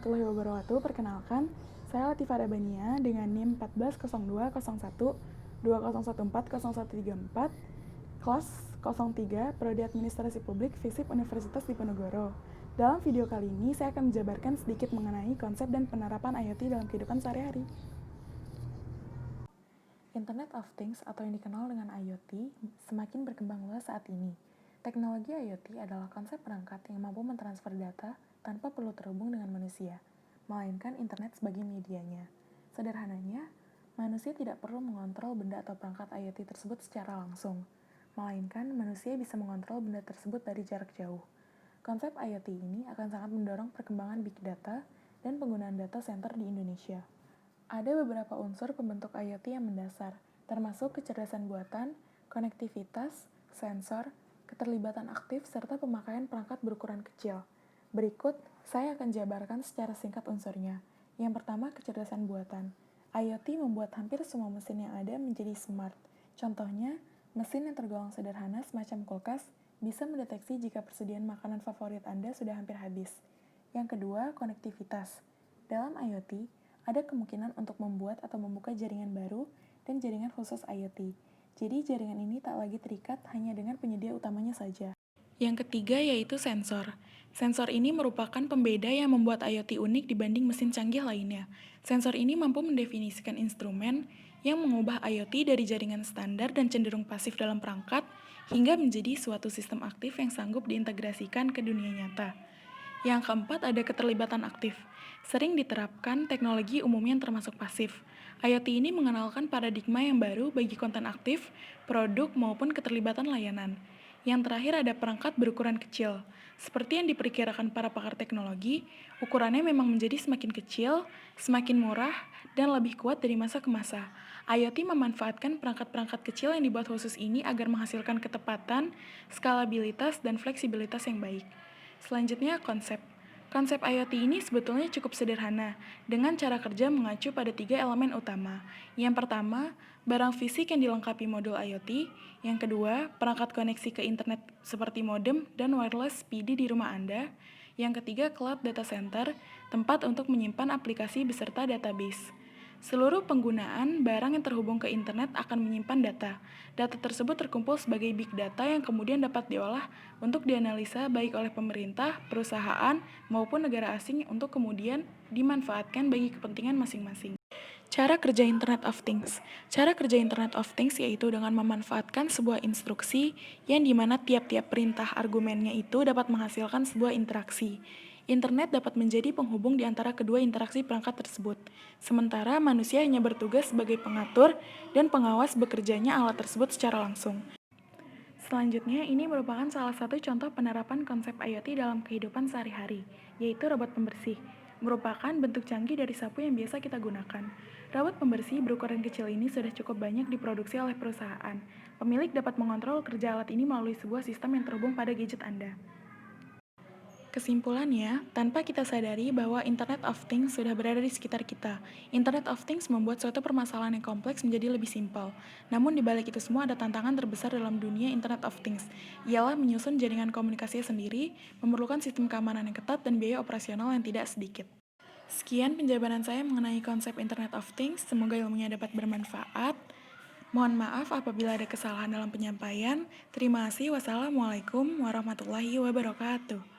warahmatullahi wabarakatuh. Perkenalkan, saya Latifah Rabania dengan NIM 14020120140134 kelas 03 Prodi Administrasi Publik FISIP Universitas Diponegoro. Dalam video kali ini, saya akan menjabarkan sedikit mengenai konsep dan penerapan IoT dalam kehidupan sehari-hari. Internet of Things atau yang dikenal dengan IoT semakin berkembang luas saat ini. Teknologi IoT adalah konsep perangkat yang mampu mentransfer data tanpa perlu terhubung dengan manusia, melainkan internet sebagai medianya. Sederhananya, manusia tidak perlu mengontrol benda atau perangkat IoT tersebut secara langsung, melainkan manusia bisa mengontrol benda tersebut dari jarak jauh. Konsep IoT ini akan sangat mendorong perkembangan big data dan penggunaan data center di Indonesia. Ada beberapa unsur pembentuk IoT yang mendasar, termasuk kecerdasan buatan, konektivitas, sensor, keterlibatan aktif, serta pemakaian perangkat berukuran kecil. Berikut, saya akan jabarkan secara singkat unsurnya. Yang pertama, kecerdasan buatan. IoT membuat hampir semua mesin yang ada menjadi smart. Contohnya, mesin yang tergolong sederhana semacam kulkas bisa mendeteksi jika persediaan makanan favorit Anda sudah hampir habis. Yang kedua, konektivitas. Dalam IoT, ada kemungkinan untuk membuat atau membuka jaringan baru dan jaringan khusus IoT. Jadi jaringan ini tak lagi terikat hanya dengan penyedia utamanya saja. Yang ketiga yaitu sensor. Sensor ini merupakan pembeda yang membuat IoT unik dibanding mesin canggih lainnya. Sensor ini mampu mendefinisikan instrumen yang mengubah IoT dari jaringan standar dan cenderung pasif dalam perangkat hingga menjadi suatu sistem aktif yang sanggup diintegrasikan ke dunia nyata. Yang keempat ada keterlibatan aktif. Sering diterapkan teknologi umumnya yang termasuk pasif. IoT ini mengenalkan paradigma yang baru bagi konten aktif, produk maupun keterlibatan layanan. Yang terakhir ada perangkat berukuran kecil. Seperti yang diperkirakan para pakar teknologi, ukurannya memang menjadi semakin kecil, semakin murah, dan lebih kuat dari masa ke masa. IoT memanfaatkan perangkat-perangkat kecil yang dibuat khusus ini agar menghasilkan ketepatan, skalabilitas, dan fleksibilitas yang baik. Selanjutnya, konsep. Konsep IoT ini sebetulnya cukup sederhana, dengan cara kerja mengacu pada 3 elemen utama. Yang pertama, barang fisik yang dilengkapi modul IoT. Yang kedua, perangkat koneksi ke internet seperti modem dan wireless PD di rumah Anda. Yang ketiga, cloud data center, tempat untuk menyimpan aplikasi beserta database. Seluruh penggunaan barang yang terhubung ke internet akan menyimpan data. Data tersebut terkumpul sebagai big data yang kemudian dapat diolah untuk dianalisa baik oleh pemerintah, perusahaan, maupun negara asing untuk kemudian dimanfaatkan bagi kepentingan masing-masing. Cara kerja Internet of Things. Cara kerja Internet of Things yaitu dengan memanfaatkan sebuah instruksi yang dimana tiap-tiap perintah argumennya itu dapat menghasilkan sebuah interaksi. Internet dapat menjadi penghubung di antara kedua interaksi perangkat tersebut, sementara manusia hanya bertugas sebagai pengatur dan pengawas bekerjanya alat tersebut secara langsung. Selanjutnya, ini merupakan salah satu contoh penerapan konsep IoT dalam kehidupan sehari-hari, yaitu robot pembersih. Merupakan bentuk canggih dari sapu yang biasa kita gunakan. Robot pembersih berukuran kecil ini sudah cukup banyak diproduksi oleh perusahaan. Pemilik dapat mengontrol kerja alat ini melalui sebuah sistem yang terhubung pada gadget Anda. Kesimpulannya, tanpa kita sadari bahwa Internet of Things sudah berada di sekitar kita, Internet of Things membuat suatu permasalahan yang kompleks menjadi lebih simpel. Namun di balik itu semua ada tantangan terbesar dalam dunia Internet of Things, ialah menyusun jaringan komunikasi sendiri, memerlukan sistem keamanan yang ketat dan biaya operasional yang tidak sedikit. Sekian penjabaran saya mengenai konsep Internet of Things, semoga ilmunya dapat bermanfaat. Mohon maaf apabila ada kesalahan dalam penyampaian. Terima kasih. Wassalamualaikum warahmatullahi wabarakatuh.